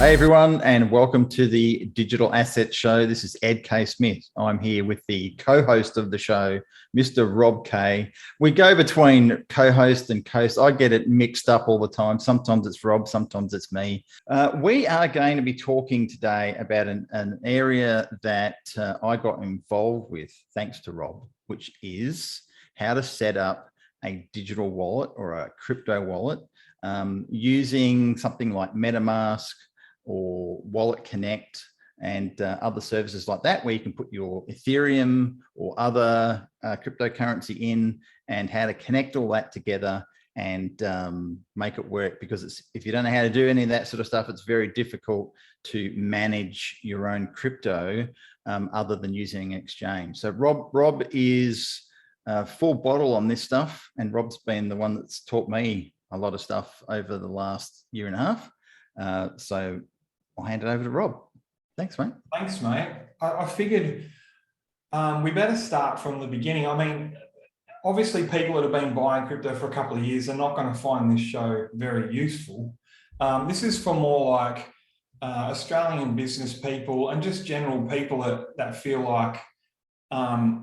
Hey everyone, and welcome to the Digital Asset Show. This is Ed K. Smith. I'm here with the co-host of the show, Mr. Rob K. We go between co-host and host. I get it mixed up all the time. Sometimes it's Rob, sometimes it's me. We are going to be talking today about an area that I got involved with thanks to Rob, which is how to set up a digital wallet or a crypto wallet using something like MetaMask or Wallet Connect and other services like that, where you can put your Ethereum or other cryptocurrency in, and how to connect all that together and make it work. Because if you don't know how to do any of that sort of stuff, it's very difficult to manage your own crypto other than using an exchange. So Rob is full bottle on this stuff, and Rob's been the one that's taught me a lot of stuff over the last year and a half. So I'll hand it over to Rob. Thanks, mate. Thanks, mate. I figured we better start from the beginning. I mean, obviously people that have been buying crypto for a couple of years are not going to find this show very useful. This is for more like Australian business people and just general people that feel like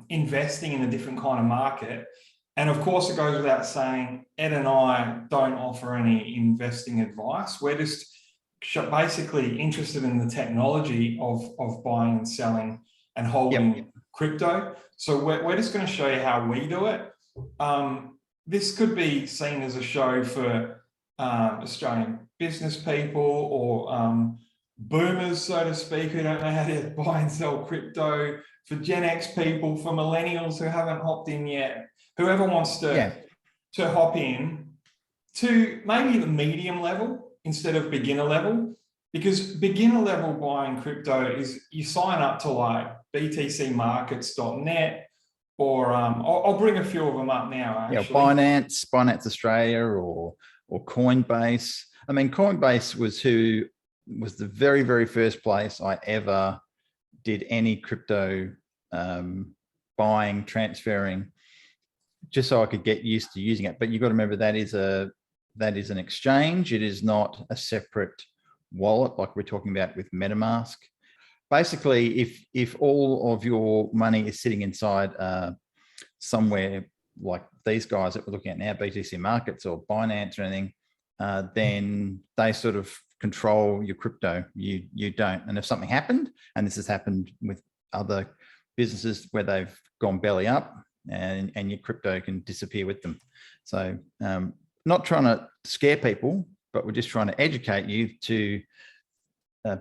investing in a different kind of market. And of course, it goes without saying, Ed and I don't offer any investing advice. We're just basically interested in the technology of buying and selling and holding crypto. So we're just going to show you how we do it. This could be seen as a show for Australian business people or boomers, so to speak, who don't know how to buy and sell crypto, for Gen X people, for millennials who haven't hopped in yet. Whoever wants to hop in to maybe the medium level instead of beginner level, because beginner level buying crypto is you sign up to like btcmarkets.net or I'll bring a few of them up now. Actually. Yeah, Binance Australia or Coinbase. I mean, Coinbase was the very, very first place I ever did any crypto buying, transferring, just so I could get used to using it. But you've got to remember that is an exchange. It is not a separate wallet like we're talking about with MetaMask. Basically, if all of your money is sitting inside somewhere like these guys that we're looking at now, BTC Markets or Binance or anything, then they sort of control your crypto. You don't. And if something happened, and this has happened with other businesses where they've gone belly up, and your crypto can disappear with them. So not trying to scare people, but we're just trying to educate you to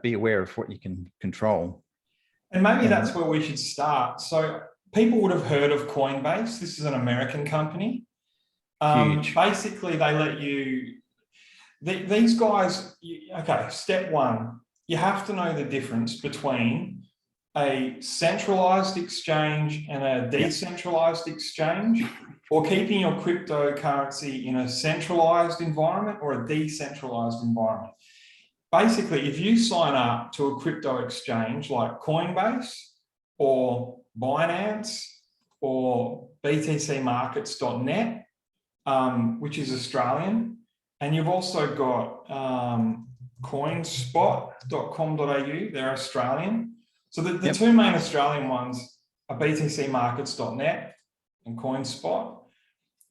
be aware of what you can control. And maybe that's where we should start. So people would have heard of Coinbase. This is an American company. Huge. Basically, they let you, these guys, okay, step one, you have to know the difference between a centralized exchange and a decentralized exchange, or keeping your cryptocurrency in a centralized environment or a decentralized environment. Basically, if you sign up to a crypto exchange like Coinbase or Binance or btcmarkets.net, which is Australian, and you've also got coinspot.com.au, they're Australian. So the two main Australian ones are btcmarkets.net and CoinSpot.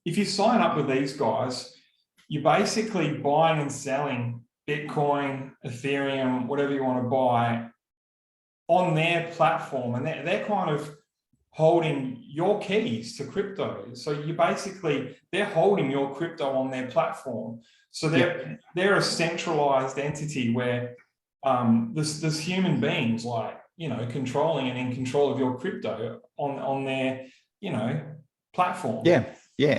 If you sign up with these guys, you're basically buying and selling Bitcoin, Ethereum, whatever you want to buy on their platform. And they're kind of holding your keys to crypto. So they're holding your crypto on their platform. So they're a centralized entity where there's human beings like, controlling and in control of your crypto on their, platform. Yeah.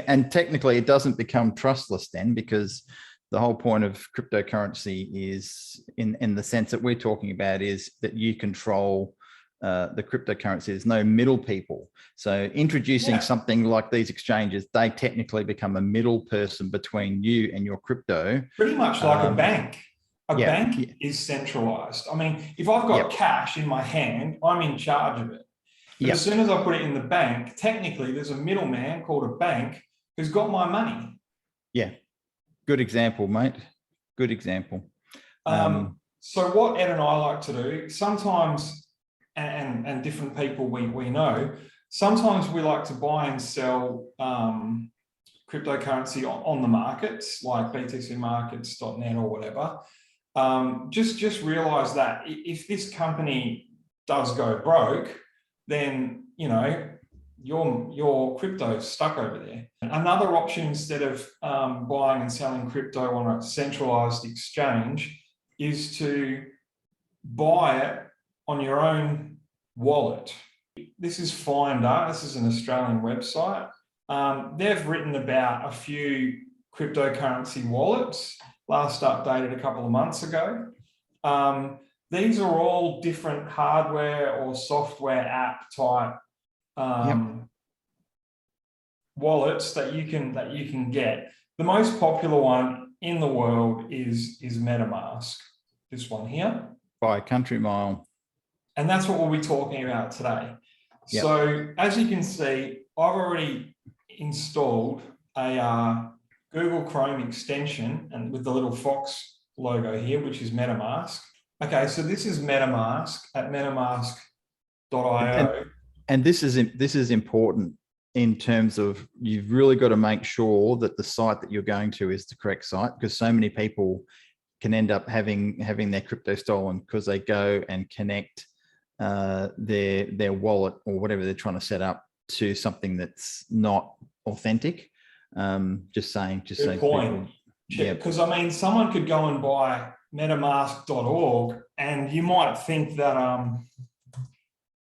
And technically it doesn't become trustless then, because the whole point of cryptocurrency is in the sense that we're talking about is that you control the cryptocurrency. There's no middle people. So introducing something like these exchanges, they technically become a middle person between you and your crypto. Pretty much like a bank. A bank is centralized. I mean, if I've got cash in my hand, I'm in charge of it. But as soon as I put it in the bank, technically there's a middleman called a bank who's got my money. Yeah. Good example, mate. Good example. So what Ed and I like to do sometimes, and different people we know, sometimes we like to buy and sell cryptocurrency on the markets like BTC markets.net or whatever. Just realize that if this company does go broke, then your crypto's stuck over there. Another option, instead of buying and selling crypto on a centralized exchange, is to buy it on your own wallet. This is Finder. This is an Australian website. They've written about a few cryptocurrency wallets, last updated a couple of months ago. These are all different hardware or software app type wallets that you can get. The most popular one in the world is MetaMask, this one here. By a country mile. And that's what we'll be talking about today. Yep. So as you can see, I've already installed a Google Chrome extension, and with the little fox logo here, which is MetaMask. Okay, so this is MetaMask at metamask.io. And this is important in terms of, you've really got to make sure that the site that you're going to is the correct site, because so many people can end up having their crypto stolen because they go and connect their wallet or whatever they're trying to set up to something that's not authentic. Just saying. Good point. Because I mean, someone could go and buy MetaMask.org, and you might think that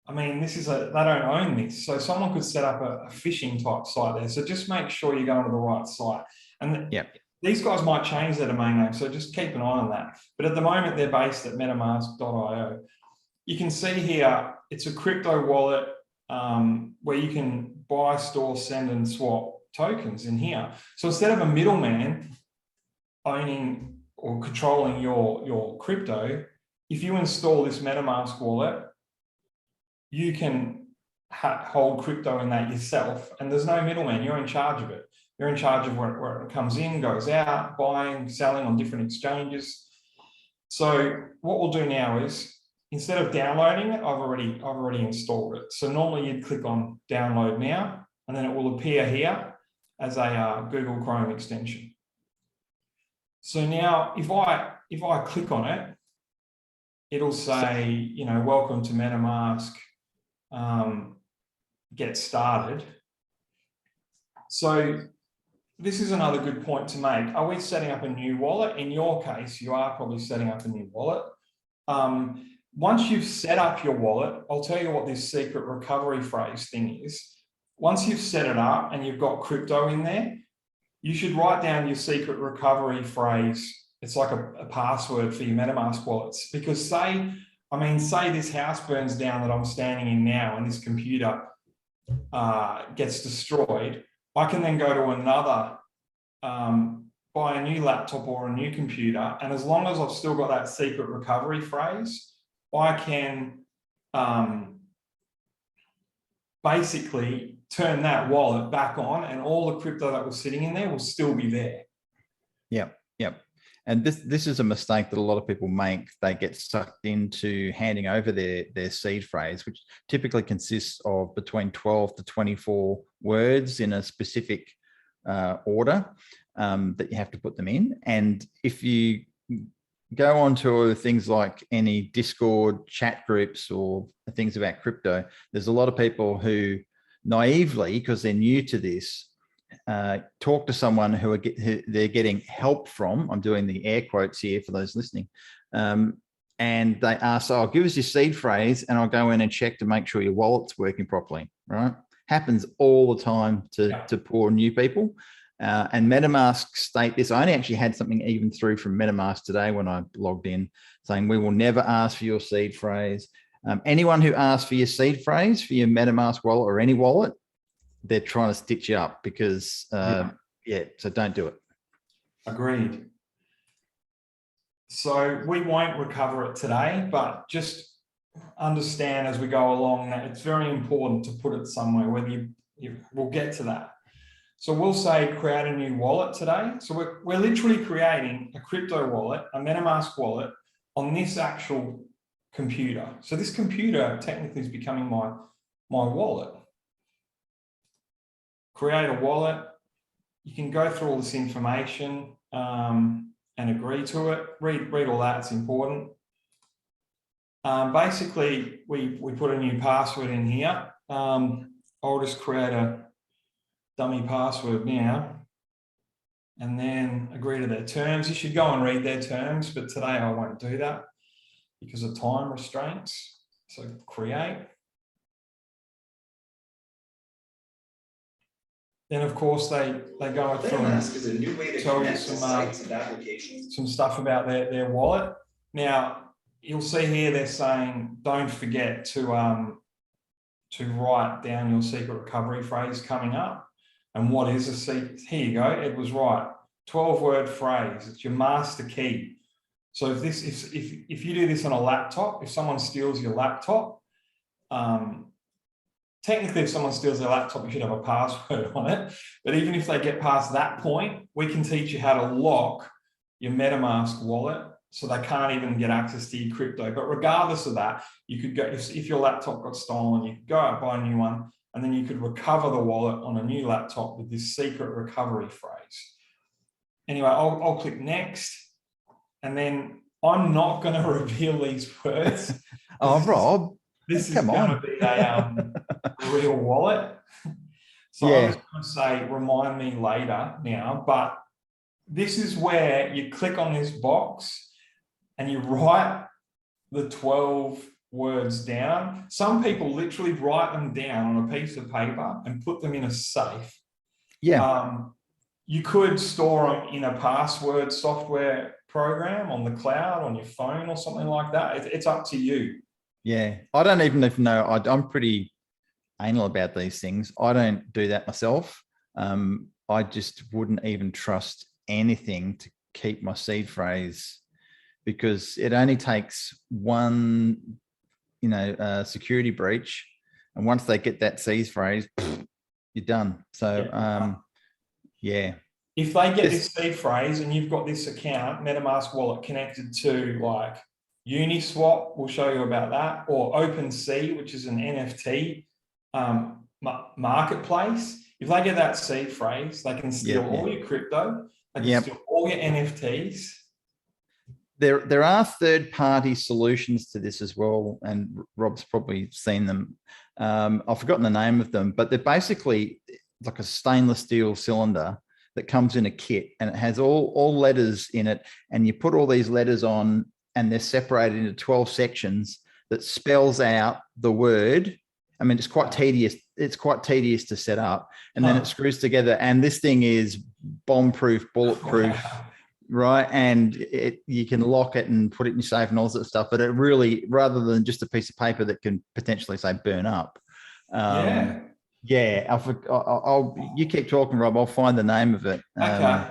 I mean, they don't own this, so someone could set up a phishing type site there. So just make sure you're going to the right site. And these guys might change their domain name, so just keep an eye on that. But at the moment, they're based at metamask.io. You can see here, it's a crypto wallet where you can buy, store, send, and swap tokens in here. So instead of a middleman owning or controlling your crypto, if you install this MetaMask wallet, you can hold crypto in that yourself, and there's no middleman. You're in charge of it. You're in charge of where it comes in, goes out, buying, selling on different exchanges. So what we'll do now is, instead of downloading it, I've already installed it. So normally you'd click on download now, and then it will appear here as a Google Chrome extension. So now if I click on it, it'll say, welcome to MetaMask, get started. So this is another good point to make. Are we setting up a new wallet? In your case, you are probably setting up a new wallet. Once you've set up your wallet, I'll tell you what this secret recovery phrase thing is. Once you've set it up and you've got crypto in there, you should write down your secret recovery phrase. It's like a password for your MetaMask wallets. Because say this house burns down that I'm standing in now, and this computer gets destroyed, I can then go to another, buy a new laptop or a new computer, and as long as I've still got that secret recovery phrase, I can basically turn that wallet back on, and all the crypto that was sitting in there will still be there. Yep. And this is a mistake that a lot of people make. They get sucked into handing over their seed phrase, which typically consists of between 12 to 24 words in a specific order that you have to put them in. And if you go on to things like any Discord chat groups or things about crypto, there's a lot of people who naively, because they're new to this, talk to someone who they're getting help from. I'm doing the air quotes here for those listening. And they ask, oh, give us your seed phrase, and I'll go in and check to make sure your wallet's working properly, right? Happens all the time to poor new people. And MetaMask state this. I only actually had something even through from MetaMask today when I logged in, saying we will never ask for your seed phrase. Anyone who asks for your seed phrase for your MetaMask wallet or any wallet, they're trying to stitch you up, because so don't do it. Agreed. So we won't recover it today, but just understand as we go along that it's very important to put it somewhere, whether we'll get to that. So we'll say create a new wallet today. So we're literally creating a crypto wallet, a MetaMask wallet, on this actual computer. So this computer technically is becoming my wallet. Create a wallet. You can go through all this information and agree to it. Read all that, it's important. Basically, we put a new password in here. I'll just create a dummy password now and then agree to their terms. You should go and read their terms, but today I won't do that because of time restraints. So create. Then of course they go through and tell you some stuff about their wallet. Now you'll see here they're saying don't forget to write down your secret recovery phrase coming up. And what is a secret? Here you go. Ed was right. 12-word phrase. It's your master key. So if you do this on a laptop, if someone steals your laptop, technically, if someone steals their laptop, you should have a password on it. But even if they get past that point, we can teach you how to lock your MetaMask wallet so they can't even get access to your crypto. But regardless of that, you could go, if your laptop got stolen, you could go out, buy a new one, and then you could recover the wallet on a new laptop with this secret recovery phrase. Anyway, I'll click next. And then I'm not going to reveal these words. Rob. This is going to be a real wallet. So yeah. I'm just going to say, remind me later now, but this is where you click on this box and you write the 12 words down. Some people literally write them down on a piece of paper and put them in a safe. Yeah. You could store them in a password software program on the cloud, on your phone or something like that. It's up to you. Yeah, I don't even know. I'm pretty anal about these things. I don't do that myself. I just wouldn't even trust anything to keep my seed phrase because it only takes one, security breach, and once they get that seed phrase, you're done. So, yeah. If they get this seed phrase and you've got this account, MetaMask wallet connected to like Uniswap, we'll show you about that, or Opensea, which is an NFT marketplace. If they get that seed phrase, they can steal all your crypto, they can steal all your NFTs. There are third-party solutions to this as well, and Rob's probably seen them. I've forgotten the name of them, but they're basically like a stainless steel cylinder that comes in a kit, and it has all letters in it, and you put all these letters on, and they're separated into 12 sections that spells out the word. I mean, it's quite tedious. It's quite tedious to set up, and then it screws together. And this thing is bomb-proof, bulletproof, right? And you can lock it and put it in your safe and all that stuff. But it really, rather than just a piece of paper that can potentially say burn up. Yeah, you keep talking, Rob. I'll find the name of it. Okay.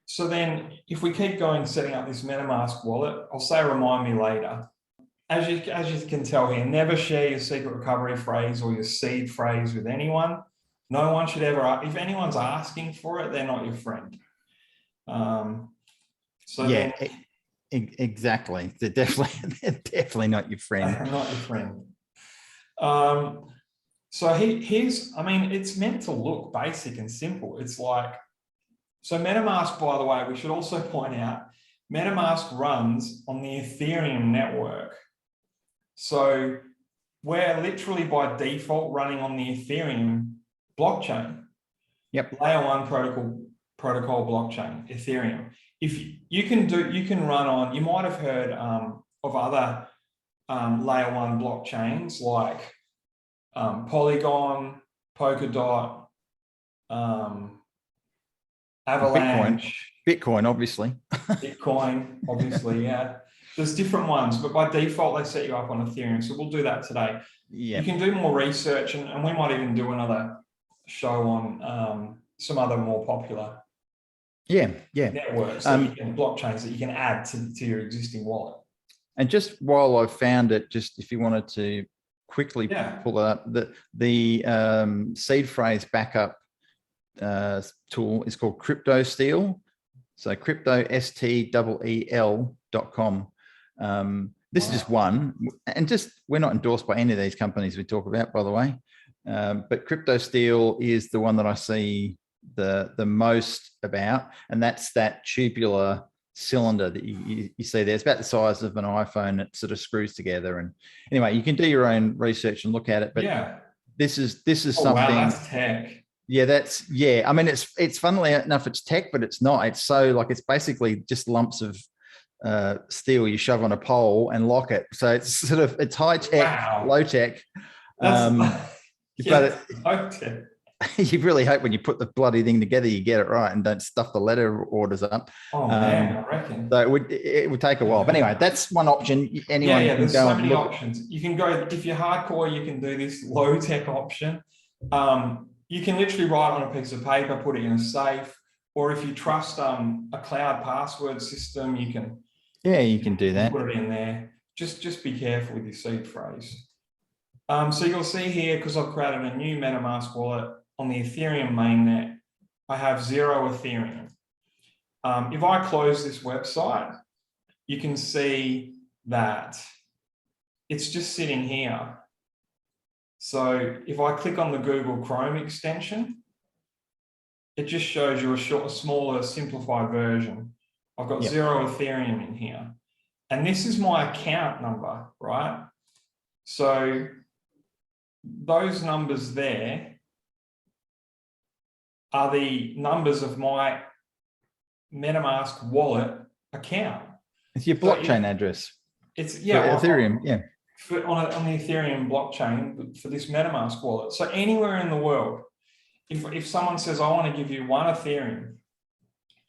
So then if we keep going, setting up this MetaMask wallet, I'll say remind me later. As you can tell here, never share your secret recovery phrase or your seed phrase with anyone. No one should ever, if anyone's asking for it, they're not your friend. Exactly. They're definitely not your friend. They're not your friend. So here's, I mean, it's meant to look basic and simple. It's like, so MetaMask, by the way, we should also point out, MetaMask runs on the Ethereum network. So we're literally by default running on the Ethereum blockchain. Yep. Layer 1 protocol blockchain, Ethereum. If you can run on, you might have heard of other layer 1 blockchains like Polygon, Polkadot, Avalanche. Bitcoin, obviously. Bitcoin, obviously, yeah. There's different ones, but by default, they set you up on Ethereum. So we'll do that today. Yeah. You can do more research, and we might even do another show on some other more popular networks, blockchains that you can add to your existing wallet. And just while I've found it, just if you wanted to quickly pull it up, the seed phrase backup tool is called CryptoSteel. So cryptosteel.com. This is just one, and we're not endorsed by any of these companies we talk about, by the way. But Crypto Steel is the one that I see the most about, and that's that tubular cylinder that you see there. It's about the size of an iPhone. It sort of screws together. And anyway, you can do your own research and look at it. But yeah, this is something. Wow, that's tech. Yeah, I mean, it's funnily enough, it's tech, but it's not. It's so like it's basically just lumps of steel you shove on a pole and lock it. So it's high tech, Wow. low tech. Yeah, but you really hope when you put the bloody thing together, you get it right and don't stuff the letter orders up. Oh man, I reckon. So it would take a while. But anyway, that's one option. Anyone can there's go so and many look. options. You can go, if you're hardcore, you can do this low tech option. You can literally write on a piece of paper, put it in a safe, or if you trust a cloud password system, you can. Yeah, you can do that. Put it in there. Just be careful with your seed phrase. So you'll see here, because I've created a new MetaMask wallet on the Ethereum mainnet, I have 0 Ethereum. If I close this website, you can see that it's just sitting here. So if I click on the Google Chrome extension, it just shows you a smaller, simplified version. I've got 0 Ethereum in here. And this is my account number, right? So those numbers there are the numbers of my MetaMask wallet account. It's your blockchain address. It's Ethereum, on the Ethereum blockchain for this MetaMask wallet. So anywhere in the world, if someone says, I want to give you 1 Ethereum,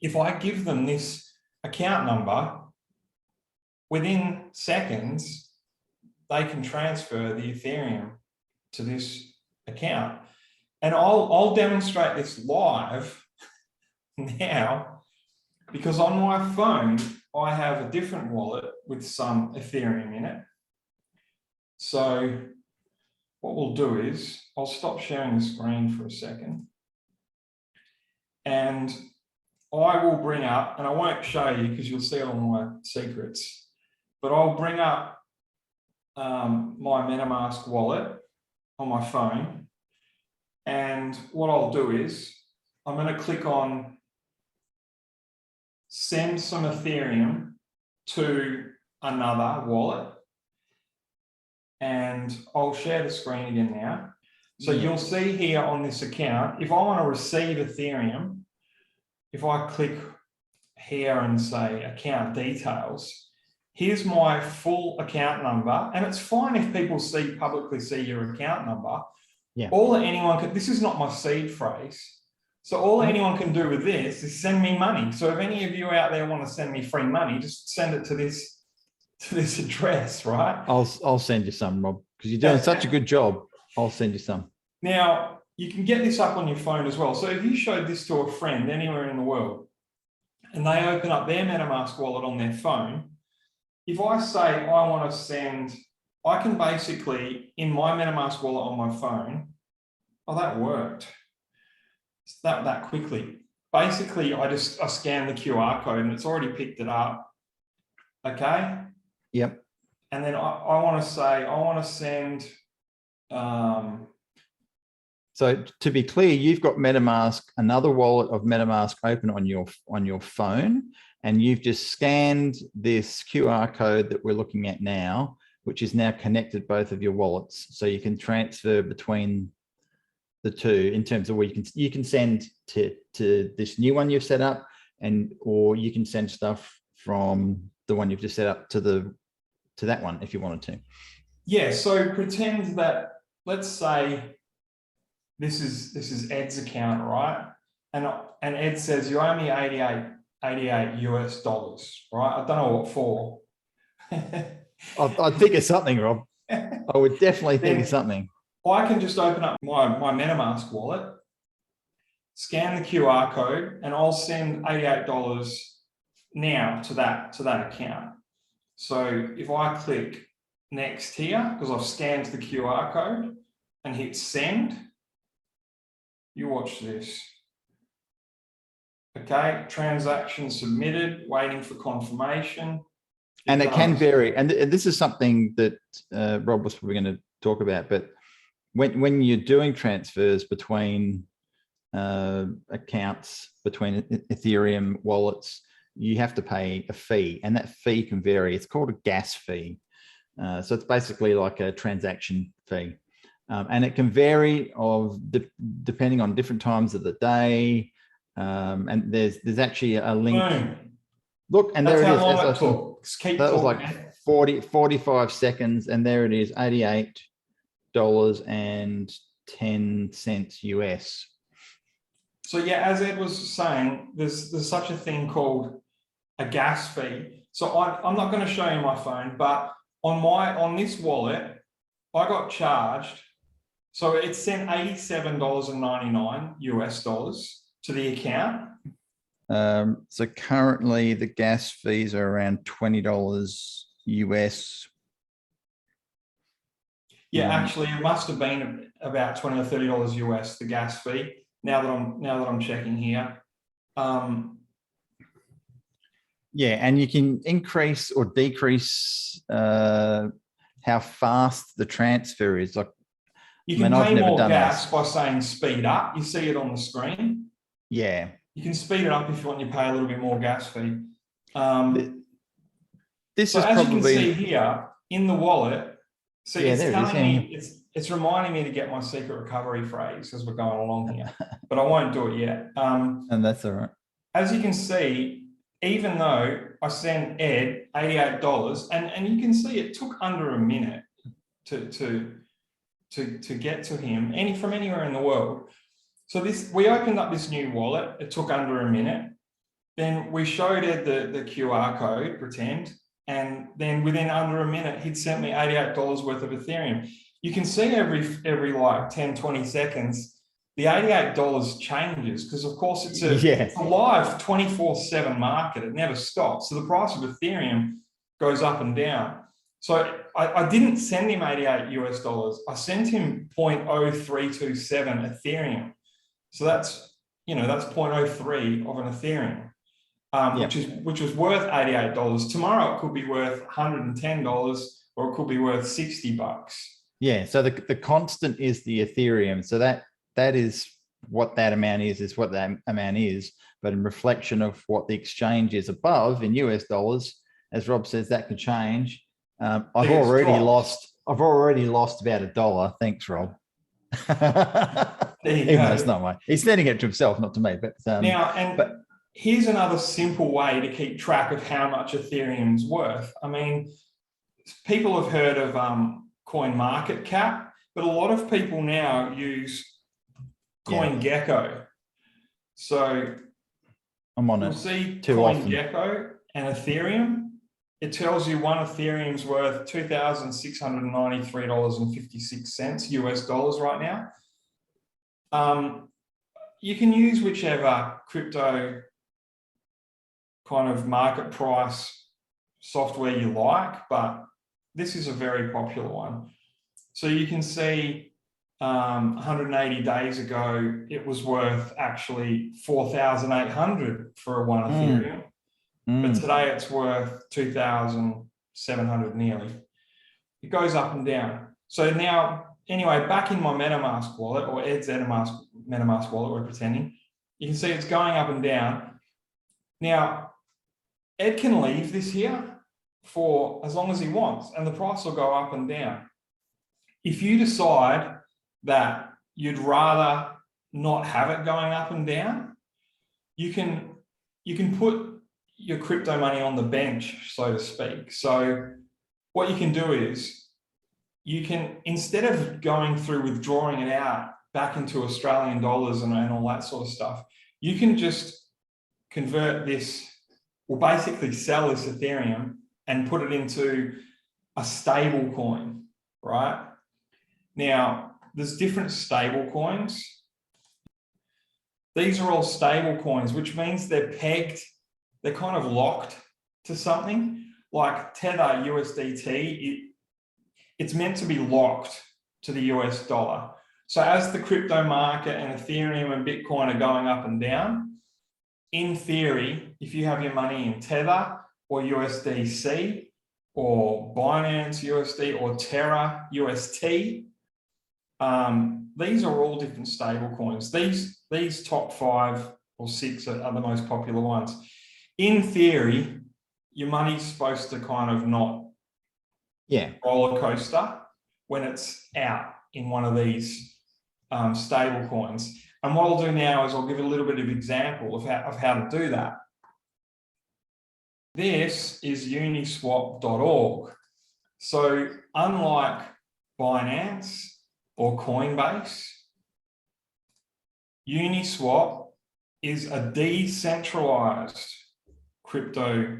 if I give them this account number, within seconds, they can transfer the Ethereum to this account. And I'll demonstrate this live now, because on my phone, I have a different wallet with some Ethereum in it. So what we'll do is I'll stop sharing the screen for a second. And I will bring up, and I won't show you because you'll see all my secrets, but I'll bring up my MetaMask wallet on my phone. And what I'll do is I'm going to click on send some Ethereum to another wallet. And I'll share the screen again now. So you'll see here on this account, if I want to receive Ethereum, if I click here and say account details, here's my full account number. And it's fine if people publicly see your account number. Yeah. All that anyone can, this is not my seed phrase. So all that anyone can do with this is send me money. So if any of you out there want to send me free money, just send it to this address, right? I'll send you some, Rob, because you're doing such a good job. I'll send you some. Now, you can get this up on your phone as well. So if you showed this to a friend anywhere in the world and they open up their MetaMask wallet on their phone, if I say I want to send, I can basically, in my MetaMask wallet on my phone, oh, that worked. It's that quickly. Basically, I scan the QR code and it's already picked it up. Okay? Yep. And then I want to say, I want to send. So to be clear, you've got MetaMask, another wallet of MetaMask open on your phone, and you've just scanned this QR code that we're looking at now, which is now connected both of your wallets. So you can transfer between the two in terms of where you can send to this new one you've set up, or you can send stuff from the one you've just set up to that one if you wanted to. Yeah. So pretend that, let's say this is Ed's account, right? And Ed says you owe me $88 US, right? I don't know what for. I'd think of something, Rob. I would definitely think of something. I can just open up my MetaMask wallet, scan the QR code, and I'll send $88 now to that account. So if I click next here, because I've scanned the QR code and hit send, you watch this. Okay, transaction submitted, waiting for confirmation. And it can vary. And this is something that Rob was probably going to talk about. But when you're doing transfers between accounts, between Ethereum wallets, you have to pay a fee, and that fee can vary. It's called a gas fee. So it's basically like a transaction fee. And it can vary depending on different times of the day. And there's actually a link. Boom. Look, and That's there it is. how long it took. That was like 45 seconds, and there it is, $88.10 US. So yeah, as Ed was saying, there's such a thing called a gas fee. So I'm not going to show you my phone, but on this wallet, I got charged. So it sent $87.99 US dollars to the account. So currently the gas fees are around $20 US. Yeah, actually, it must have been about $20 or $30 US, the gas fee. Now that I'm checking here. Yeah, and you can increase or decrease how fast the transfer is. Like, you can pay more gas by saying speed up. You see it on the screen. Yeah. You can speed it up if you want. You pay a little bit more gas fee. This so is as probably, you can see here in the wallet. So yeah, it's telling me, it's reminding me to get my secret recovery phrase as we're going along here, but I won't do it yet. And that's all right. As you can see, even though I sent Ed $88, and you can see it took under a minute to get to him, from anywhere in the world. So we opened up this new wallet. It took under a minute. Then we showed Ed the QR code, pretend, and then within under a minute, he'd sent me $88 worth of Ethereum. You can see every like 10, 20 seconds, the $88 changes because, of course, it's a live 24/7 market. It never stops. So the price of Ethereum goes up and down. So I didn't send him $88 US. I sent him 0.0327 Ethereum. So that's 0.03 of an Ethereum. Which was worth $88. Tomorrow it could be worth $110, or it could be worth $60. Yeah. So the constant is the Ethereum. So that is what that amount is what that amount is. But in reflection of what the exchange is above in US dollars, as Rob says, that can change. I've already lost about $1. Thanks, Rob. Even though it's not mine. He's sending it to himself, not to me. But here's another simple way to keep track of how much Ethereum's worth. I mean, people have heard of CoinMarketCap, but a lot of people now use CoinGecko. So I'm on it. You'll see CoinGecko and Ethereum. It tells you one Ethereum's worth $2,693.56 US dollars right now. You can use whichever crypto kind of market price software you like, but this is a very popular one. So you can see 180 days ago, it was worth actually 4,800 for one Ethereum. But today it's worth 2,700 nearly. It goes up and down. So now, anyway, back in my MetaMask wallet, or Ed's MetaMask wallet, we're pretending, you can see it's going up and down. Now, Ed can leave this here for as long as he wants, and the price will go up and down. If you decide that you'd rather not have it going up and down, you can put your crypto money on the bench, so to speak. So what you can do is you can, instead of going through withdrawing it out back into Australian dollars and all that sort of stuff, you can just convert this, or basically sell this Ethereum and put it into a stable coin, right? Now, there's different stable coins. These are all stable coins, which means they're pegged, they're kind of locked to something. Like Tether USDT, it's meant to be locked to the US dollar. So as the crypto market and Ethereum and Bitcoin are going up and down, in theory, if you have your money in Tether or USDC, or Binance USD or Terra UST. These are all different stable coins. These top 5 or 6 are the most popular ones. In theory, your money's supposed to kind of not roller coaster when it's out in one of these stable coins. And what I'll do now is I'll give a little bit of example of how to do that. This is uniswap.org. So unlike Binance or Coinbase, Uniswap is a decentralized crypto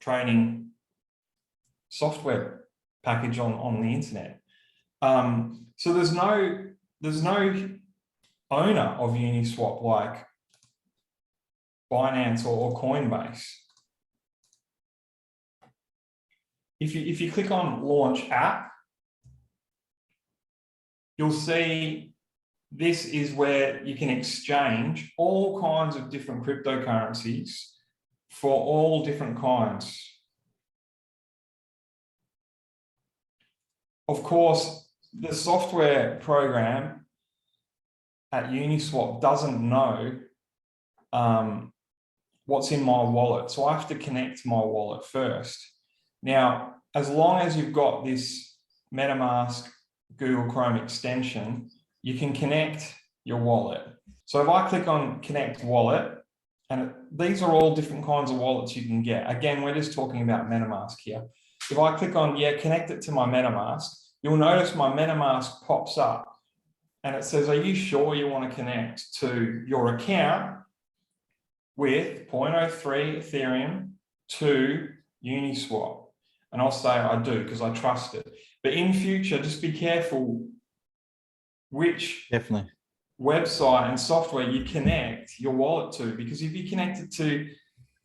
trading software package on the internet. So there's no owner of Uniswap like Binance or Coinbase. If you click on Launch App, you'll see this is where you can exchange all kinds of different cryptocurrencies for all different kinds. Of course, the software program at Uniswap doesn't know what's in my wallet. So I have to connect my wallet first. Now, as long as you've got this MetaMask Google Chrome extension, you can connect your wallet. So if I click on Connect Wallet, and these are all different kinds of wallets you can get. Again, we're just talking about MetaMask here. If I click on, connect it to my MetaMask, you'll notice my MetaMask pops up and it says, are you sure you want to connect to your account with 0.03 Ethereum to Uniswap? And I'll say I do because I trust it. But in future, just be careful which website and software you connect your wallet to, because if you connect it to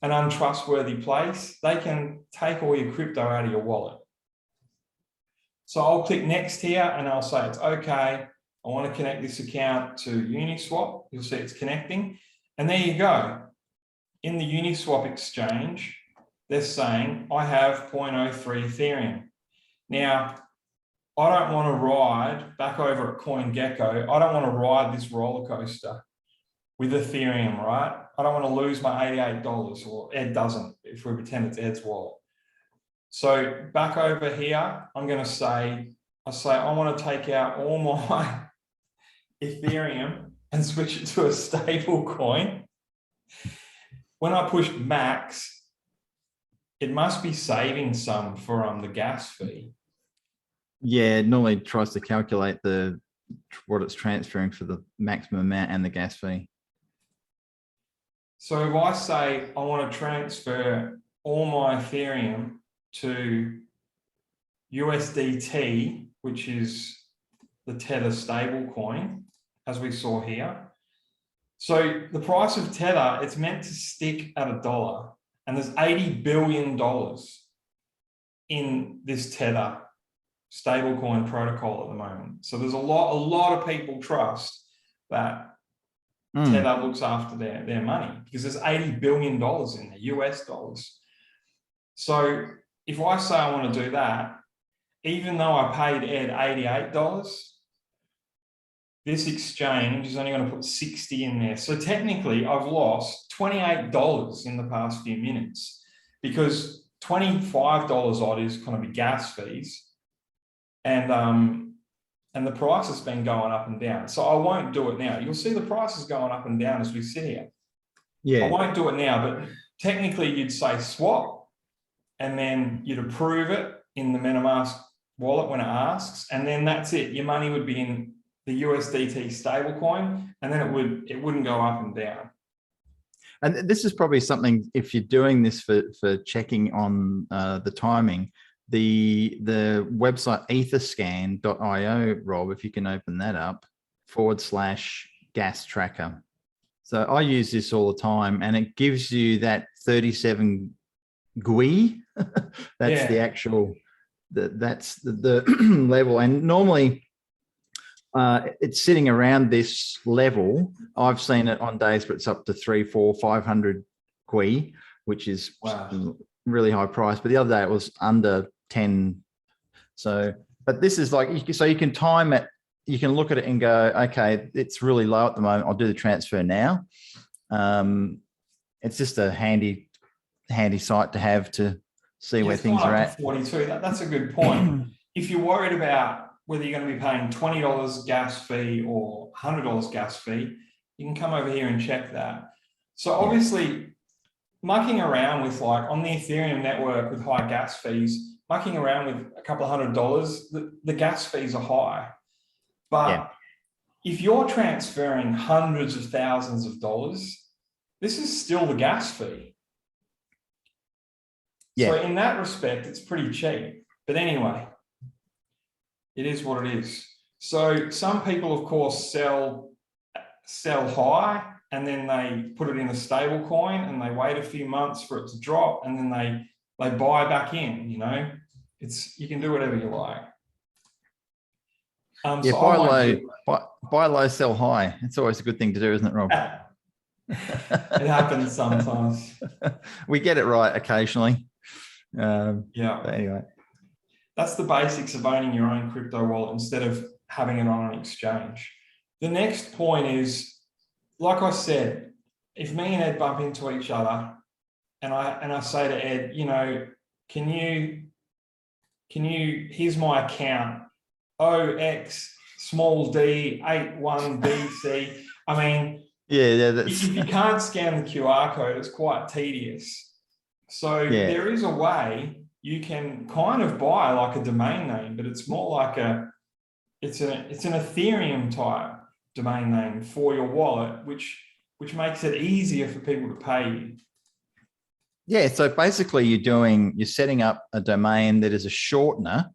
an untrustworthy place, they can take all your crypto out of your wallet. So I'll click next here and I'll say it's okay. I want to connect this account to Uniswap. You'll see it's connecting. And there you go. In the Uniswap exchange, they're saying I have 0.03 Ethereum. Now, I don't want to ride back over at CoinGecko. I don't want to ride this roller coaster with Ethereum, right? I don't want to lose my $88, or Ed doesn't, if we pretend it's Ed's wallet. So back over here, I'm going to say, I want to take out all my Ethereum and switch it to a stable coin. When I push max, it must be saving some for the gas fee. Yeah, it normally tries to calculate what it's transferring for the maximum amount and the gas fee. So if I say I want to transfer all my Ethereum to USDT, which is the Tether stable coin, as we saw here. So the price of Tether, it's meant to stick at $1, and there's $80 billion in this Tether stablecoin protocol at the moment. So there's a lot of people trust that Tether looks after their money, because there's $80 billion in there, US dollars. So if I say I want to do that, even though I paid Ed $88, this exchange is only going to put 60 in there. So technically I've lost $28 in the past few minutes, because $25 odd is going to be gas fees. And the price has been going up and down. So I won't do it now. You'll see the price is going up and down as we sit here. Yeah. I won't do it now, but technically you'd say swap, and then you'd approve it in the MetaMask wallet when it asks, and then that's it. Your money would be in the USDT stablecoin, and then it wouldn't go up and down. And this is probably something, if you're doing this for checking on the timing, the website etherscan.io, Rob, if you can open that up, /gas tracker. So I use this all the time, and it gives you that 37 GUI. That's the actual, that's the level. And normally it's sitting around this level. I've seen it on days where it's up to 300, 400, 500 GUI, which is really high price. But the other day it was under 10. So, but this is like, so you can time it, you can look at it and go, okay, it's really low at the moment. I'll do the transfer now. It's just a handy site to have to see where things are at. 42. That's a good point. If you're worried about whether you're going to be paying $20 gas fee or $100 gas fee, you can come over here and check that. So obviously, mucking around with, like, on the Ethereum network with high gas fees, mucking around with a couple of $100, the gas fees are high. But if you're transferring hundreds of thousands of dollars, this is still the gas fee. So in that respect, it's pretty cheap. But anyway, it is what it is. So some people, of course, sell high, and then they put it in a stable coin and they wait a few months for it to drop, and then they buy back in. You know, you can do whatever you like. Buy low, sell high. It's always a good thing to do, isn't it, Rob? It happens sometimes. We get it right occasionally. Anyway, that's the basics of owning your own crypto wallet instead of having it on an exchange. The next point is, like I said, if me and Ed bump into each other, and I say to Ed, you know, can you here's my account, OX small d 81BC. I mean, if you can't scan the QR code, it's quite tedious. So there is a way you can kind of buy like a domain name, but it's more like it's an Ethereum type domain name for your wallet, which makes it easier for people to pay you. Yeah, so basically you're setting up a domain that is a shortener.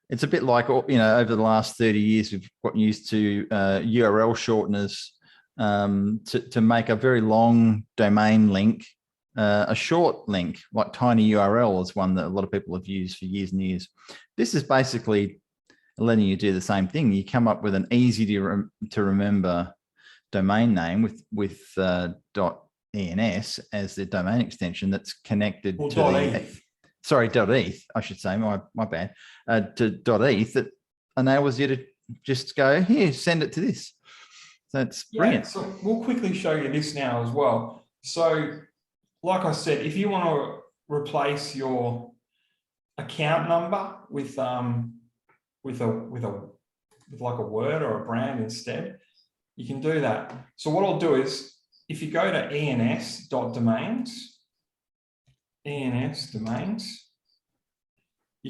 It's a bit like, you know, over the last 30 years, we've gotten used to URL shorteners to make a very long domain link a short link, like Tiny URL is one that a lot of people have used for years and years. This is basically letting you do the same thing. You come up with an easy to remember domain name with .ens as the domain extension that's connected to .eth, I should say, my bad, to .eth that enables you to just go, here, send it to this. So it's brilliant. So we'll quickly show you this now as well. So like I said, if you want to replace your account number with like a word or a brand instead, you can do that. So what I'll do is, if you go to ENS Domains, you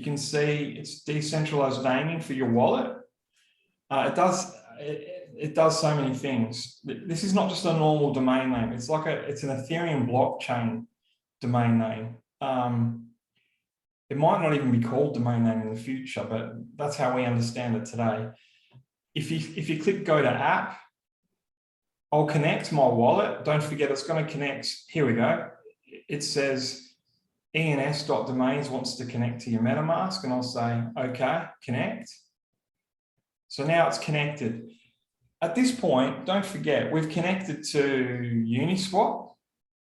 can see it's decentralized naming for your wallet. It does so many things. This is not just a normal domain name. It's an Ethereum blockchain domain name. It might not even be called domain name in the future, but that's how we understand it today. If you click go to app, I'll connect my wallet. Don't forget, it's going to connect. Here we go. It says ENS.domains wants to connect to your MetaMask, and I'll say, okay, connect. So now it's connected. At this point, don't forget, we've connected to Uniswap.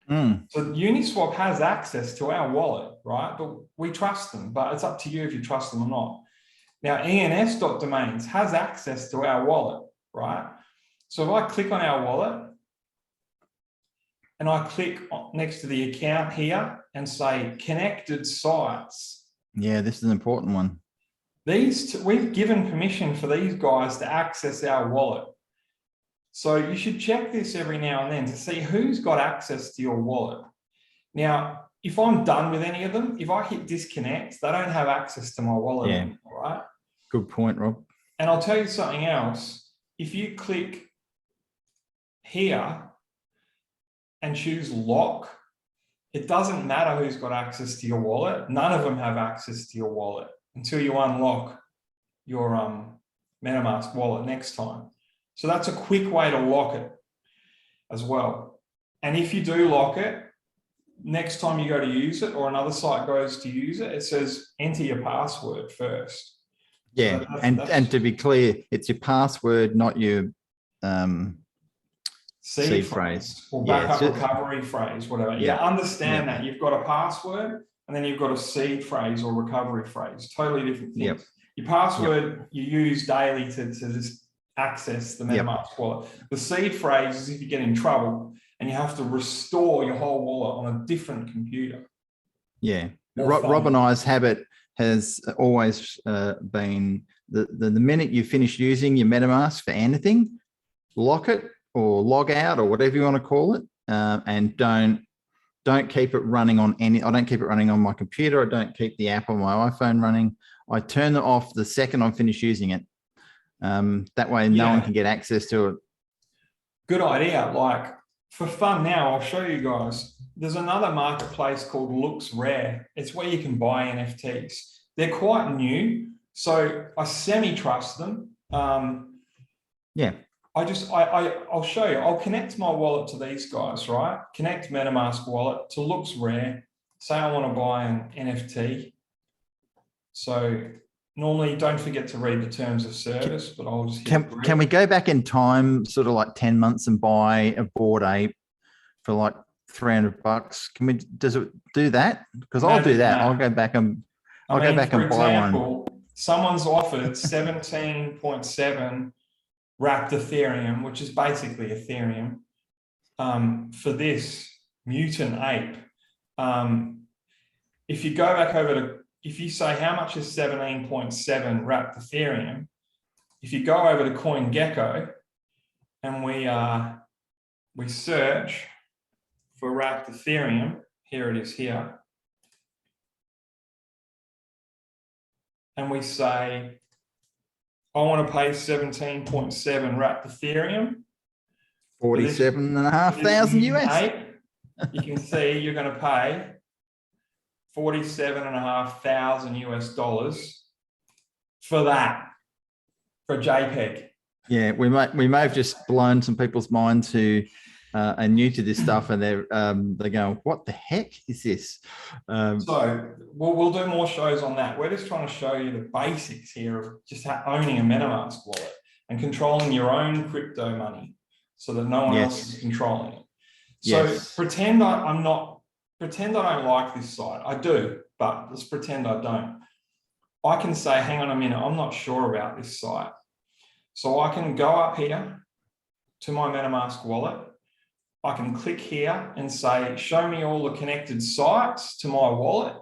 So Uniswap has access to our wallet, right? But we trust them, but it's up to you if you trust them or not. Now, ENS.domains has access to our wallet, right? So if I click on our wallet and I click next to the account here and say connected sites. Yeah, this is an important one. We've given permission for these guys to access our wallet. So you should check this every now and then to see who's got access to your wallet. Now, if I'm done with any of them, if I hit disconnect, they don't have access to my wallet anymore, right? Good point, Rob. And I'll tell you something else. If you click here and choose lock, it doesn't matter who's got access to your wallet. None of them have access to your wallet until you unlock your MetaMask wallet next time. So that's a quick way to lock it as well. And if you do lock it, next time you go to use it or another site goes to use it, it says enter your password first. Yeah, so and to be clear, it's your password, not your seed phrase or backup recovery phrase, whatever. Yeah, understand that you've got a password and then you've got a seed phrase or recovery phrase, totally different things. Yep. Your password you use daily to just access the MetaMask wallet. The seed phrase is if you get in trouble and you have to restore your whole wallet on a different computer. Yeah. Rob and I's habit has always been the minute you finish using your MetaMask for anything, lock it or log out or whatever you want to call it, and don't keep it running on any. I don't keep it running on my computer. I don't keep the app on my iPhone running. I turn it off the second I'm finished using it. That way, no one can get access to it. Good idea. Like for fun now, I'll show you guys. There's another marketplace called LooksRare. It's where you can buy NFTs. They're quite new, so I semi-trust them. Yeah. I'll show you. I'll connect my wallet to these guys, right? Connect MetaMask wallet to LooksRare. Say I want to buy an NFT. So normally, don't forget to read the terms of service, but I'll just can we go back in time, sort of like 10 months, and buy a Bored Ape for like $300? Can we? Does it do that? Because I'll do that. I'll go back and buy one. Someone's offered 17.7 wrapped Ethereum, which is basically Ethereum, for this mutant ape. If you go back over to, if you say how much is 17.7 wrapped Ethereum, if you go over to CoinGecko and we search for wrapped Ethereum, here it is here, and we say, I want to pay 17.7 wrapped Ethereum. 47,500 US. You can see you're going to pay 47,500 US dollars for that, for a JPEG. Yeah, we may have just blown some people's minds who are new to this stuff, and they're going, "What the heck is this?" So we'll do more shows on that. We're just trying to show you the basics here of just owning a MetaMask wallet and controlling your own crypto money, so that no one else is controlling it. So pretend I don't like this site. I do, but let's pretend I don't. I can say, hang on a minute, I'm not sure about this site. So I can go up here to my MetaMask wallet. I can click here and say, show me all the connected sites to my wallet.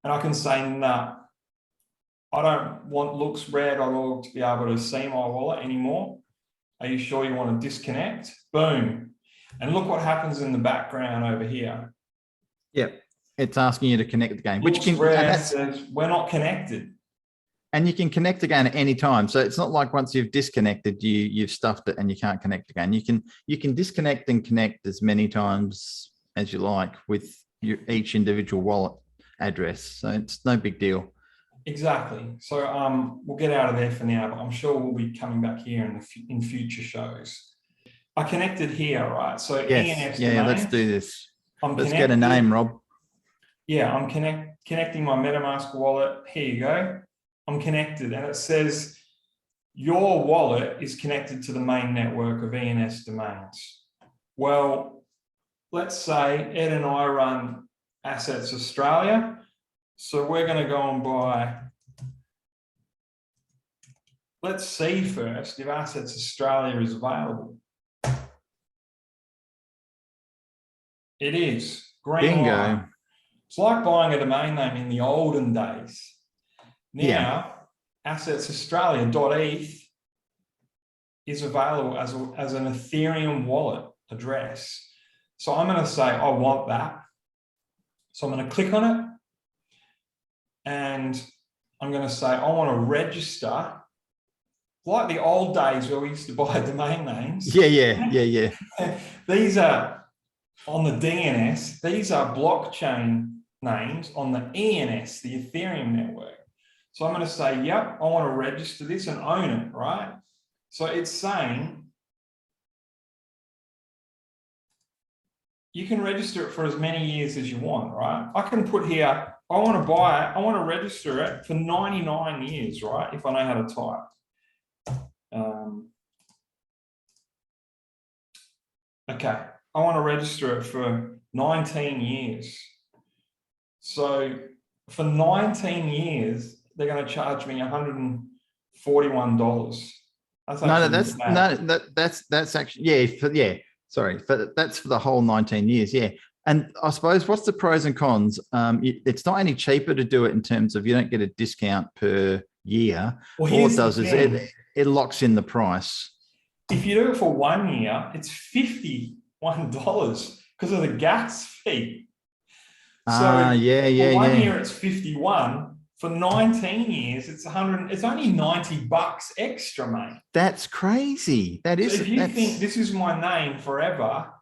And I can say, nah, I don't want looksrare.org to be able to see my wallet anymore. Are you sure you want to disconnect? Boom. And look what happens in the background over here. Yep. It's asking you to connect again, which can says we're not connected. And you can connect again at any time. So it's not like once you've disconnected, you've stuffed it and you can't connect again. You can disconnect and connect as many times as you like with each individual wallet address. So it's no big deal. Exactly. So we'll get out of there for now, but I'm sure we'll be coming back here in future shows. I connected here, right? So ENS Domain. Yeah, let's do this. Let's get a name, Rob. Yeah, I'm connecting my MetaMask wallet. Here you go. I'm connected, and it says your wallet is connected to the main network of ENS domains. Well, let's say Ed and I run Assets Australia. So we're going to go and buy. Let's see first if Assets Australia is available. It is. Green line. It's like buying a domain name in the olden days. Now, assetsaustralia.eth is available as an Ethereum wallet address. So I'm going to say, I want that. So I'm going to click on it. And I'm going to say, I want to register. Like the old days where we used to buy domain names. Yeah. These are on the DNS. These are blockchain names on the ENS, the Ethereum network. So I'm going to say, yep, I want to register this and own it, right? So it's saying you can register it for as many years as you want, right? I can put here, I want to buy it, I want to register it for 99 years, right? If I know how to type. Okay, I want to register it for 19 years. So for 19 years, they're going to charge me $141. That's that's actually sorry, that's for the whole 19 years. Yeah. And I suppose what's the pros and cons? It's not any cheaper to do it in terms of you don't get a discount per year. Well, all it does is it locks in the price. If you do it for 1 year, it's $51 because of the gas fee. So for 1 year, it's 51. For 19 years, it's 100. It's only $90 extra, mate. That's crazy. That is. So if you think this is my name forever,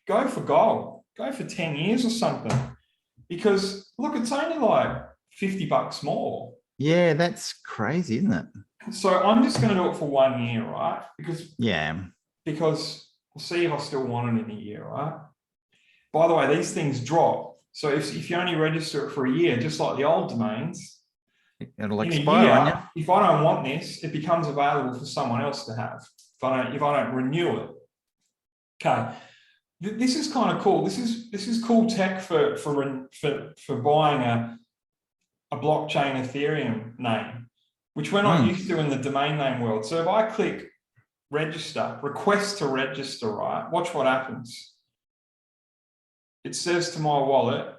go for gold. Go for 10 years or something. Because look, it's only like $50 more. Yeah, that's crazy, isn't it? So I'm just going to do it for 1 year, right? Because we'll see if I still want it in a year, right? By the way, these things drop. So if you only register it for a year, just like the old domains, it'll expire on you. If I don't want this, it becomes available for someone else to have. If I don't renew it. Okay. This is kind of cool. This is cool tech for buying a blockchain Ethereum name, which we're not used to in the domain name world. So if I click register, request to register, right? Watch what happens. It says to my wallet,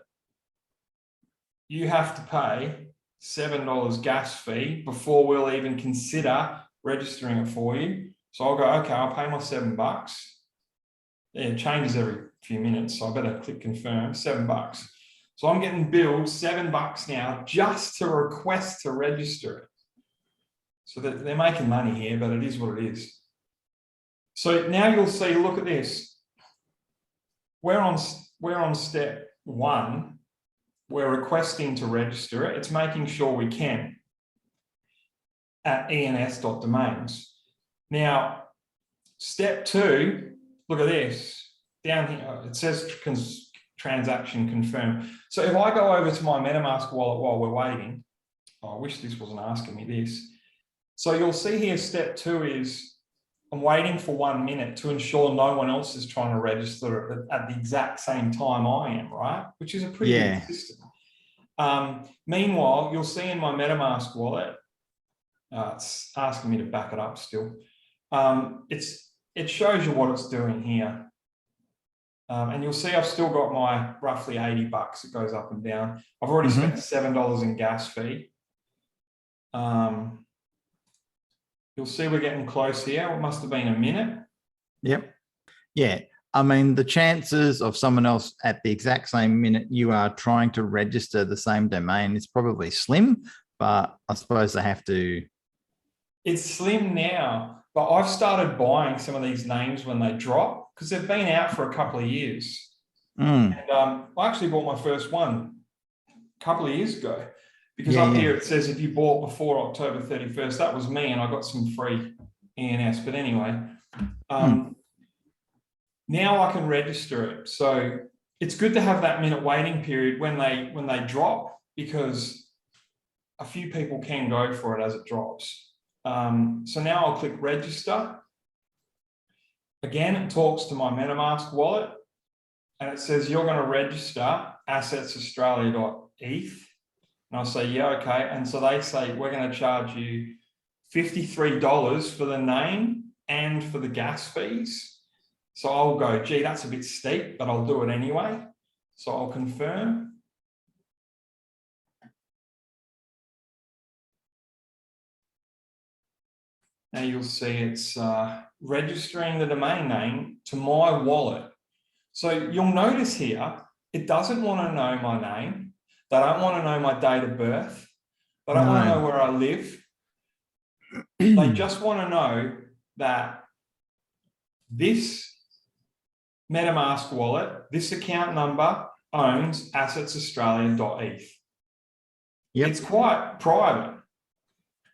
you have to pay $7 gas fee before we'll even consider registering it for you. So I'll go, okay, I'll pay my $7. Yeah, it changes every few minutes, so I better click confirm, $7. So I'm getting billed $7 now just to request to register it. So they're making money here, but it is what it is. So now you'll see, look at this. We're on step 1. We're requesting to register it. It's making sure we can at ENS.domains. Now, step 2, look at this. Down here, it says transaction confirmed. So if I go over to my MetaMask wallet while we're waiting, I wish this wasn't asking me this. So you'll see here, step 2 is I'm waiting for 1 minute to ensure no one else is trying to register at the exact same time I am, right? Which is a pretty good system. Meanwhile, you'll see in my MetaMask wallet, it's asking me to back it up still. It shows you what it's doing here. And you'll see I've still got my roughly $80. It goes up and down. I've already spent $7 in gas fee. You'll see we're getting close here. It must have been a minute. Yep. Yeah. I mean, the chances of someone else at the exact same minute you are trying to register the same domain is probably slim, but I suppose they have to. It's slim now, but I've started buying some of these names when they drop because they've been out for a couple of years. And I actually bought my first one a couple of years ago. Because here it says if you bought before October 31st, that was me, and I got some free ENS. But anyway, now I can register it. So it's good to have that minute waiting period when they drop, because a few people can go for it as it drops. So now I'll click register. Again, it talks to my MetaMask wallet, and it says you're going to register assetsaustralia.eth. And I'll say, yeah, okay. And so they say, we're going to charge you $53 for the name and for the gas fees. So I'll go, gee, that's a bit steep, but I'll do it anyway. So I'll confirm. Now you'll see it's registering the domain name to my wallet. So you'll notice here, it doesn't want to know my name. They don't want to know my date of birth. They don't want to know where I live. They just want to know that this MetaMask wallet, this account number owns assetsaustralia.eth. Yep. It's quite private.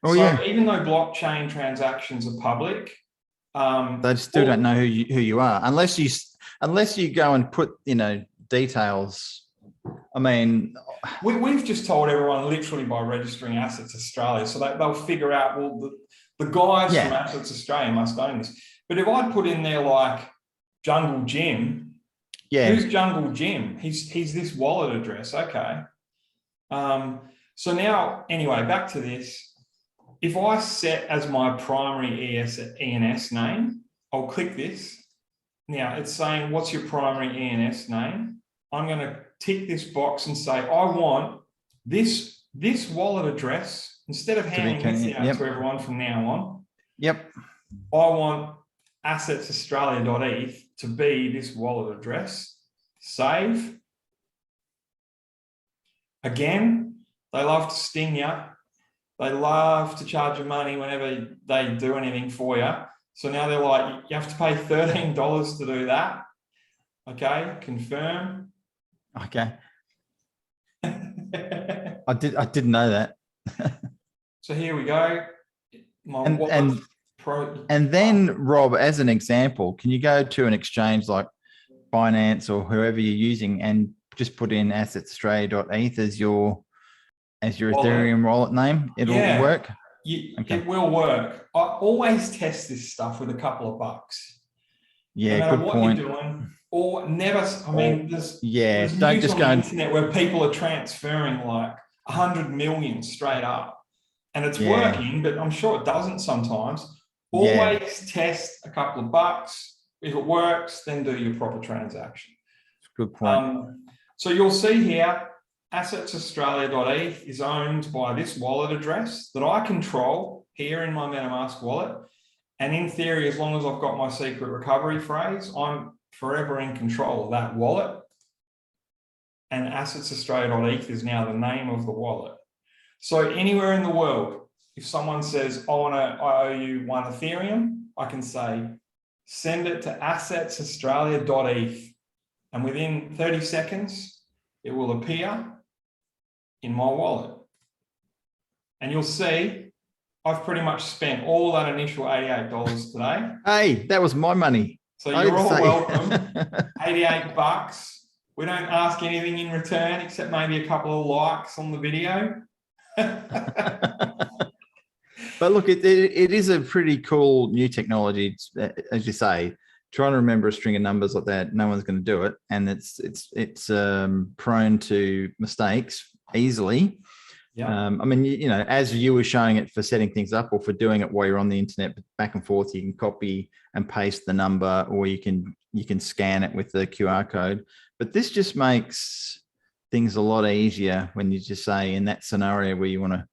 Even though blockchain transactions are public, they still don't know who you are unless you go and put details. I mean, we've just told everyone literally by registering Assets Australia, so they'll figure out, well, the guys from Assets Australia must own this. But if I put in there like Jungle Gym, Yeah. Who's Jungle Jim? He's this wallet address. Okay. So now, anyway, back to this. If I set as my primary ENS name, I'll click this. Now it's saying, what's your primary ENS name? I'm going to tick this box and say, I want this wallet address, instead of handing this out to everyone from now on. Yep. I want assetsaustralia.eth to be this wallet address. Save. Again, they love to sting you. They love to charge you money whenever they do anything for you. So now they're like, you have to pay $13 to do that. Okay, confirm. Okay. I didn't know that. So here we go. And then, Rob, as an example, can you go to an exchange like Binance or whoever you're using and just put in assetsaustralia.eth as your Ethereum wallet name? It'll work? Okay. It will work. I always test this stuff with a couple of bucks. Yeah, no matter good what point. You're doing, or never. I mean, there's don't just go on the internet where people are transferring like 100 million straight up, and it's working, but I'm sure it doesn't sometimes. Always test a couple of bucks. If it works, then do your proper transaction. Good point. So you'll see here, assetsaustralia.eth is owned by this wallet address that I control here in my MetaMask wallet. And in theory, as long as I've got my secret recovery phrase, I'm forever in control of that wallet. And assetsaustralia.eth is now the name of the wallet. So anywhere in the world, if someone says, I owe you 1 Ethereum, I can say, send it to assetsaustralia.eth. And within 30 seconds, it will appear in my wallet. And you'll see, I've pretty much spent all that initial $88 today. Hey, that was my money. So you're all welcome. 88 bucks. We don't ask anything in return except maybe a couple of likes on the video. But look, it is a pretty cool new technology. It's, as you say, trying to remember a string of numbers like that, no one's going to do it, and it's prone to mistakes easily. Yeah. I mean, you know, as you were showing it for setting things up or for doing it while you're on the internet back and forth, you can copy and paste the number, or you can scan it with the QR code. But this just makes things a lot easier when you just say, in that scenario where you want to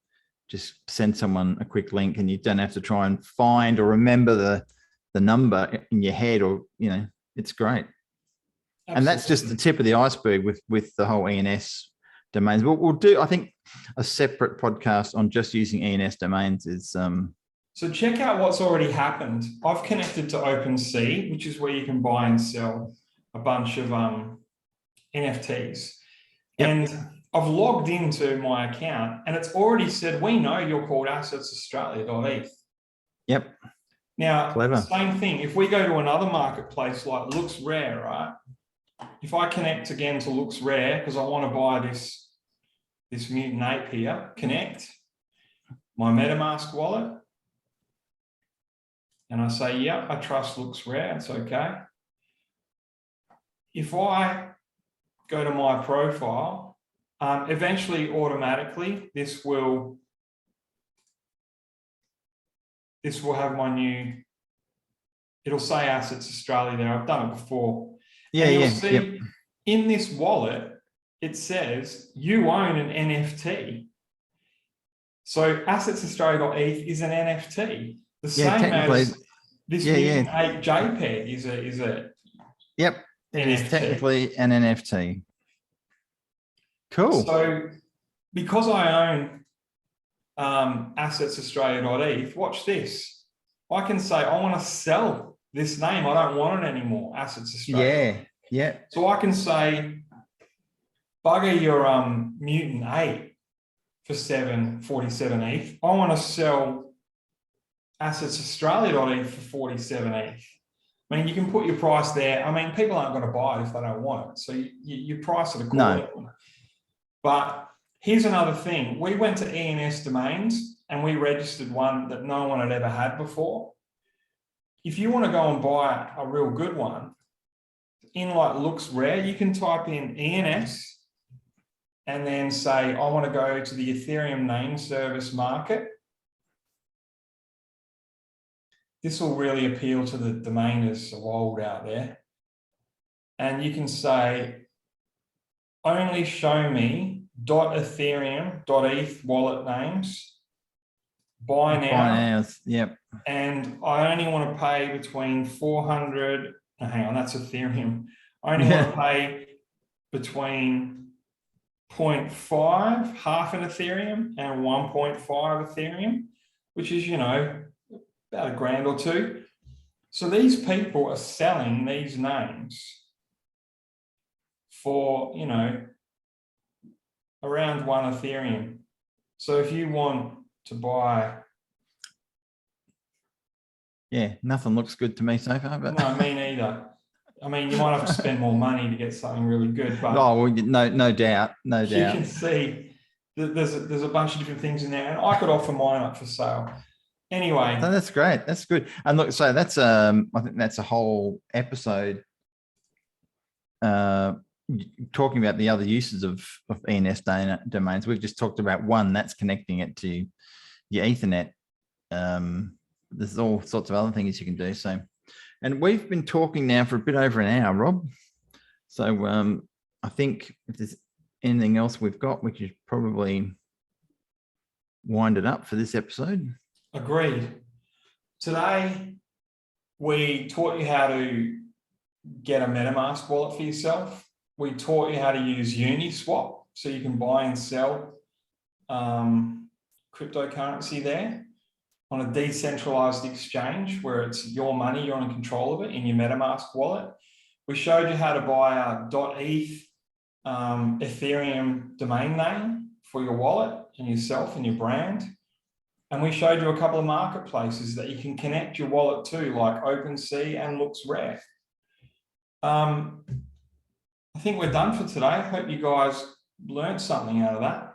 just send someone a quick link and you don't have to try and find or remember the number in your head, or, you know, it's great. Absolutely. And that's just the tip of the iceberg with the whole ENS domains. We'll do, I think, a separate podcast on just using ENS domains is so check out what's already happened. I've connected to Opensea, which is where you can buy and sell a bunch of NFTs. Yep. And I've logged into my account and it's already said, we know you're called assetsaustralia.eth. Yep. Now, clever. Same thing. If we go to another marketplace like LooksRare, right? If I connect again to LooksRare because I want to buy this mutant ape here, connect my MetaMask wallet. And I say, yeah, I trust LooksRare, it's okay. If I go to my profile, eventually automatically, this will have my new, it'll say Assets Australia there. I've done it before. Yeah, and you'll see in this wallet, it says you own an NFT. So assetsaustralia.eth is an NFT. The same as this mutant ape JPEG is a Yep, it NFT. Is technically an NFT. Cool. So because I own assetsaustralia.eth, watch this. I can say I want to sell this name. I don't want it anymore. Assets Australia. Yeah. So I can say, bugger your mutant ape for 747 ETH. I want to sell assetsaustralia.eth for 47 ETH. I mean, you can put your price there. I mean, people aren't going to buy it if they don't want it. So you price it accordingly. No. But here's another thing. We went to ENS Domains and we registered one that no one had ever had before. If you want to go and buy a real good one, in like LooksRare, you can type in ENS and then say, I want to go to the Ethereum name service market. This will really appeal to the domainers of old out there. And you can say, only show me .ethereum, .eth wallet names. Buy now. Yep. And I only want to pay between 400. Oh, hang on, that's Ethereum. I only want to pay between 0.5, half an Ethereum, and 1.5 Ethereum, which is, about $1,000 or $2,000. So these people are selling these names for, around 1 Ethereum. So if you want to buy... Yeah, nothing looks good to me so far. But no, me neither. I mean, you might have to spend more money to get something really good. But well, no doubt. You can see that there's a bunch of different things in there, and I could offer mine up for sale. Anyway, so that's great. That's good. And look, so that's I think that's a whole episode talking about the other uses of ENS domains. We've just talked about one that's connecting it to your Ethernet. There's all sorts of other things you can do. So, and we've been talking now for a bit over an hour, Rob. So I think if there's anything else we've got, we should probably wind it up for this episode. Agreed. Today, we taught you how to get a MetaMask wallet for yourself. We taught you how to use Uniswap, so you can buy and sell cryptocurrency there on a decentralized exchange where it's your money, you're in control of it in your MetaMask wallet. We showed you how to buy a .eth Ethereum domain name for your wallet and yourself and your brand. And we showed you a couple of marketplaces that you can connect your wallet to, like Opensea and LooksRare. I think we're done for today. Hope you guys learned something out of that.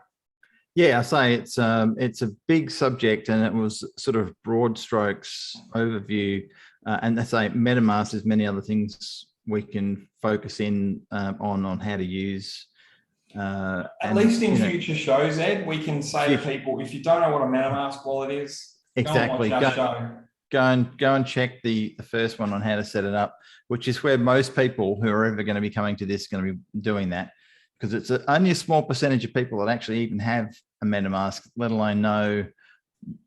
Yeah, I say it's a big subject, and it was sort of broad strokes overview. And I say MetaMask, there's many other things we can focus in on how to use. At least in future shows, Ed, we can say to people, if you don't know what a MetaMask wallet is, exactly, go and watch our show. Go and check the first one on how to set it up, which is where most people who are ever going to be coming to this are going to be doing that, because it's only a small percentage of people that actually even have a MetaMask, let alone know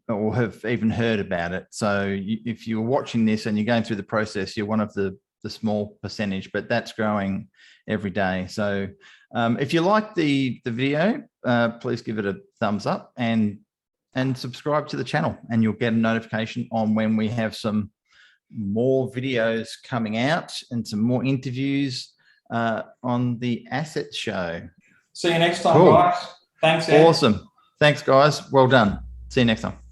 or have even heard about it. So if you're watching this and you're going through the process, you're one of the small percentage, but that's growing every day. So if you like the video, please give it a thumbs up and subscribe to the channel, and you'll get a notification on when we have some more videos coming out and some more interviews on the Asset Show. See you next time, guys. Thanks, Ed. Awesome. Thanks, guys. Well done. See you next time.